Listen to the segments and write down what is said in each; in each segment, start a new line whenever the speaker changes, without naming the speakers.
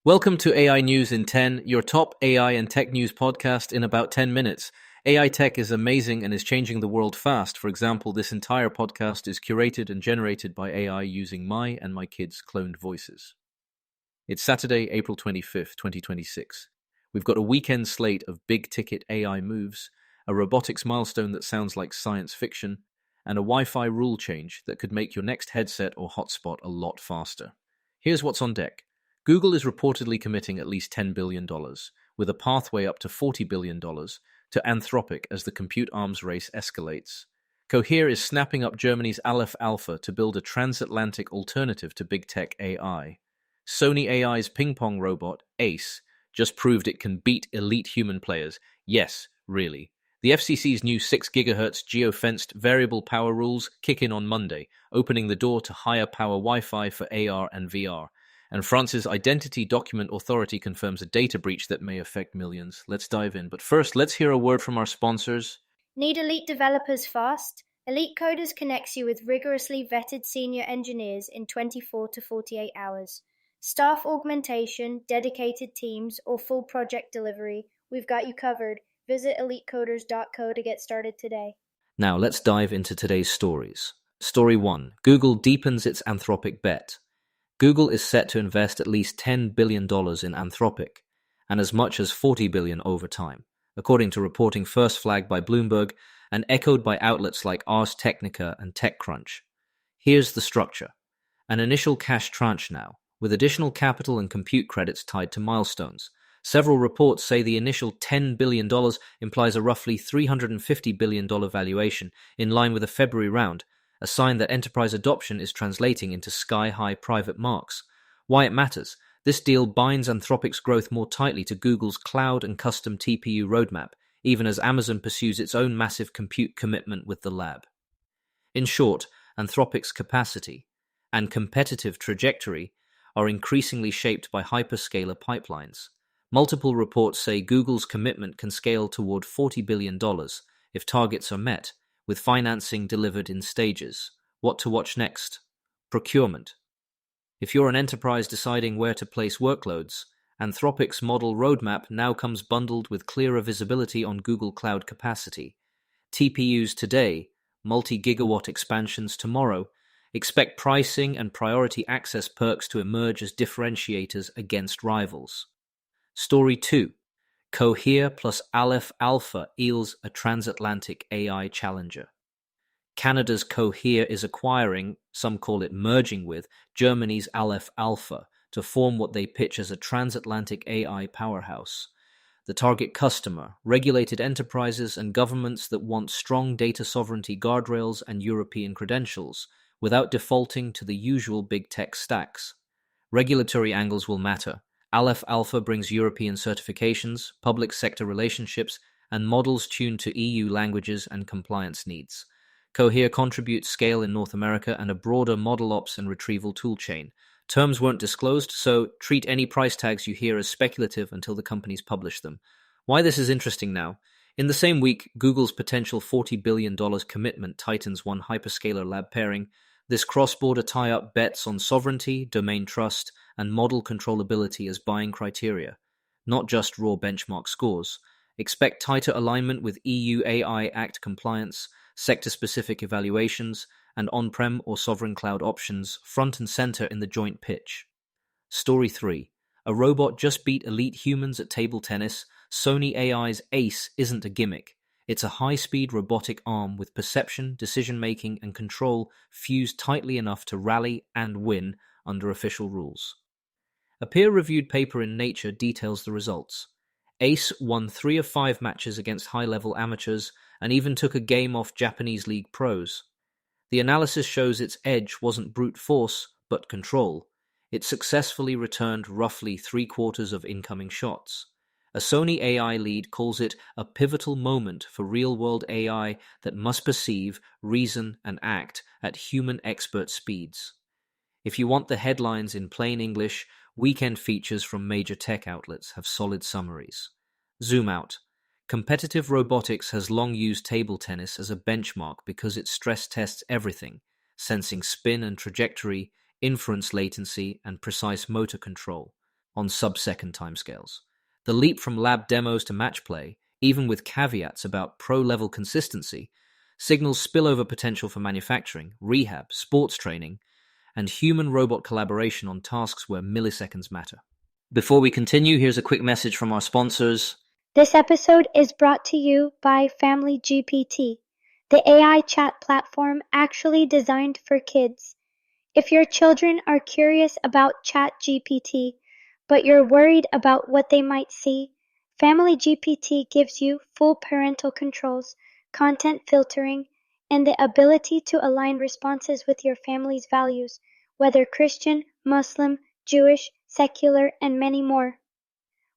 Welcome to AI News in 10, your top AI and tech news podcast in about 10 minutes. AI tech is amazing and is changing the world fast. For example, this entire podcast is curated and generated by AI using my and my kids' cloned voices. It's Saturday, April 25th, 2026. We've got a weekend slate of big-ticket AI moves, a robotics milestone that sounds like science fiction, and a Wi-Fi rule change that could make your next headset or hotspot a lot faster. Here's what's on deck. Google is reportedly committing at least $10 billion, with a pathway up to $40 billion, to Anthropic as the compute arms race escalates. Cohere is snapping up Germany's Aleph Alpha to build a transatlantic alternative to big tech AI. Sony AI's ping pong robot, Ace, just proved it can beat elite human players. Yes, really. The FCC's new 6 GHz geofenced variable power rules kick in on Monday, opening the door to higher power Wi-Fi for AR and VR. And France's Identity Document Authority confirms a data breach that may affect millions. Let's dive in. But first, let's hear a word from our sponsors.
Need elite developers fast? Elite Coders connects you with rigorously vetted senior engineers in 24 to 48 hours. Staff augmentation, dedicated teams, or full project delivery, we've got you covered. Visit elitecoders.co to get started today.
Now, let's dive into today's stories. Story 1. Google deepens its Anthropic bet. Google is set to invest at least $10 billion in Anthropic, and as much as $40 billion over time, according to reporting first flagged by Bloomberg and echoed by outlets like Ars Technica and TechCrunch. Here's the structure. An initial cash tranche now, with additional capital and compute credits tied to milestones. Several reports say the initial $10 billion implies a roughly $350 billion valuation, in line with a February round, a sign that enterprise adoption is translating into sky-high private marks. Why it matters: this deal binds Anthropic's growth more tightly to Google's cloud and custom TPU roadmap, even as Amazon pursues its own massive compute commitment with the lab. In short, Anthropic's capacity and competitive trajectory are increasingly shaped by hyperscaler pipelines. Multiple reports say Google's commitment can scale toward $40 billion if targets are met, with financing delivered in stages. What to watch next? Procurement. If you're an enterprise deciding where to place workloads, Anthropic's model roadmap now comes bundled with clearer visibility on Google Cloud capacity. TPUs today, multi-gigawatt expansions tomorrow. Expect pricing and priority access perks to emerge as differentiators against rivals. Story 2. Cohere plus Aleph Alpha eels a transatlantic AI challenger. Canada's Cohere is acquiring, some call it merging with, Germany's Aleph Alpha to form what they pitch as a transatlantic AI powerhouse. The target customer: regulated enterprises and governments that want strong data sovereignty guardrails and European credentials, without defaulting to the usual big tech stacks. Regulatory angles will matter. Aleph Alpha brings European certifications, public sector relationships, and models tuned to EU languages and compliance needs. Cohere contributes scale in North America and a broader model ops and retrieval toolchain. Terms weren't disclosed, so treat any price tags you hear as speculative until the companies publish them. Why this is interesting now: in the same week, Google's potential $40 billion commitment tightens one hyperscaler lab pairing. This cross-border tie-up bets on sovereignty, domain trust, and model controllability as buying criteria, not just raw benchmark scores. Expect tighter alignment with EU AI Act compliance, sector-specific evaluations, and on-prem or sovereign cloud options front and center in the joint pitch. Story 3. A robot just beat elite humans at table tennis. Sony AI's Ace isn't a gimmick. It's a high-speed robotic arm with perception, decision-making, and control fused tightly enough to rally and win under official rules. A peer-reviewed paper in Nature details the results. Ace won 3 of 5 matches against high-level amateurs and even took a game off Japanese League pros. The analysis shows its edge wasn't brute force, but control. It successfully returned roughly 3/4 of incoming shots. A Sony AI lead calls it a pivotal moment for real-world AI that must perceive, reason, and act at human expert speeds. If you want the headlines in plain English, weekend features from major tech outlets have solid summaries. Zoom out. Competitive robotics has long used table tennis as a benchmark because it stress tests everything: sensing spin and trajectory, inference latency, and precise motor control. on sub-second timescales. The leap from lab demos to match play, even with caveats about pro-level consistency, signals spillover potential for manufacturing, rehab, sports training, and human-robot collaboration on tasks where milliseconds matter. Before we continue, here's a quick message from our sponsors.
This episode is brought to you by Family GPT, the AI chat platform actually designed for kids. If your children are curious about ChatGPT, but you're worried about what they might see, Family GPT gives you full parental controls, content filtering, and the ability to align responses with your family's values, whether Christian, Muslim, Jewish, secular, and many more.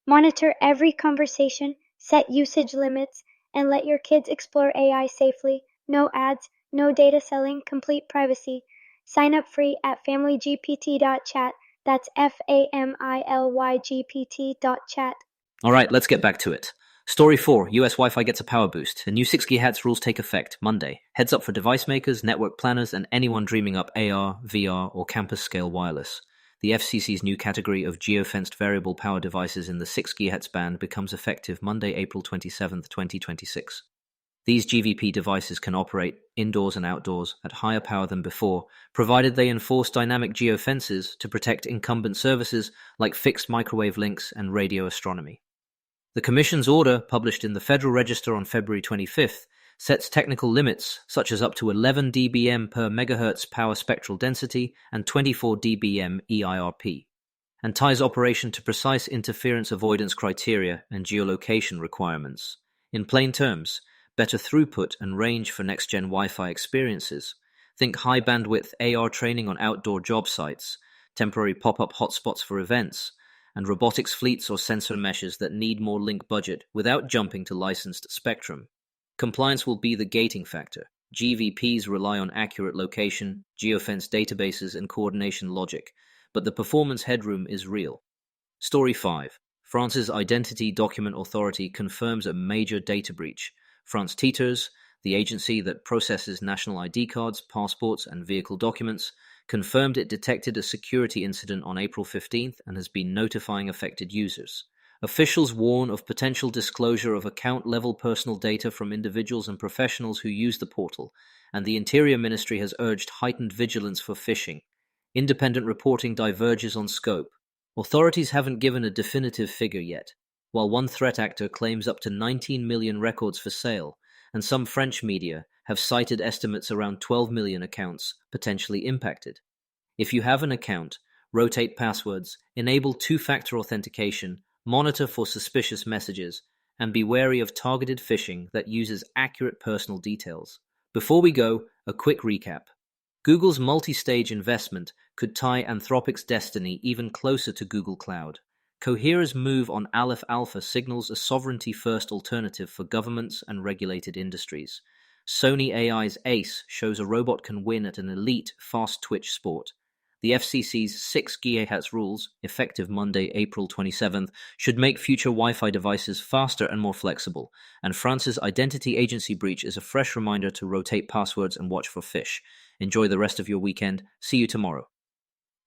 Monitor every conversation, set usage limits, and let your kids explore AI safely. No ads, no data selling, complete privacy. Sign up free at familygpt.chat. That's FAMILYGPT.chat.
All right, let's get back to it. Story 4, US Wi-Fi gets a power boost. The new 6 GHz rules take effect Monday. Heads up for device makers, network planners, and anyone dreaming up AR, VR, or campus-scale wireless. The FCC's new category of geofenced variable power devices in the 6 GHz band becomes effective Monday, April 27, 2026. These GVP devices can operate indoors and outdoors at higher power than before, provided they enforce dynamic geofences to protect incumbent services like fixed microwave links and radio astronomy. The Commission's order, published in the Federal Register on February 25th, sets technical limits such as up to 11 dBm per megahertz power spectral density and 24 dBm EIRP, and ties operation to precise interference avoidance criteria and geolocation requirements. In plain terms, better throughput and range for next-gen Wi-Fi experiences. Think high-bandwidth AR training on outdoor job sites, temporary pop-up hotspots for events, and robotics fleets or sensor meshes that need more link budget without jumping to licensed spectrum. Compliance will be the gating factor. GVPs rely on accurate location, geofence databases, and coordination logic, but the performance headroom is real. Story 5. France's Identity Document Authority confirms a major data breach. France Teeters, the agency that processes national ID cards, passports, and vehicle documents, confirmed it detected a security incident on April 15th and has been notifying affected users. Officials warn of potential disclosure of account-level personal data from individuals and professionals who use the portal, and the Interior Ministry has urged heightened vigilance for phishing. Independent reporting diverges on scope. Authorities haven't given a definitive figure yet, while one threat actor claims up to 19 million records for sale, and some French media have cited estimates around 12 million accounts potentially impacted. If you have an account, rotate passwords, enable two-factor authentication, monitor for suspicious messages, and be wary of targeted phishing that uses accurate personal details. Before we go, a quick recap. Google's multi-stage investment could tie Anthropic's destiny even closer to Google Cloud. Cohere's move on Aleph Alpha signals a sovereignty-first alternative for governments and regulated industries. Sony AI's Ace shows a robot can win at an elite fast-twitch sport. The FCC's 6 GHz rules, effective Monday, April 27th, should make future Wi-Fi devices faster and more flexible, and France's identity agency breach is a fresh reminder to rotate passwords and watch for phish. Enjoy the rest of your weekend. See you tomorrow.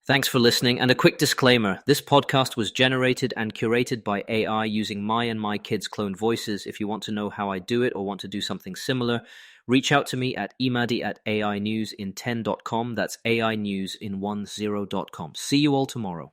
Thanks for listening, and a quick disclaimer. This podcast was generated and curated by AI using my and my kids' cloned voices. If you want to know how I do it or want to do something similar, reach out to me at imadi@ainewsin10.com. That's AInewsin10.com. See you all tomorrow.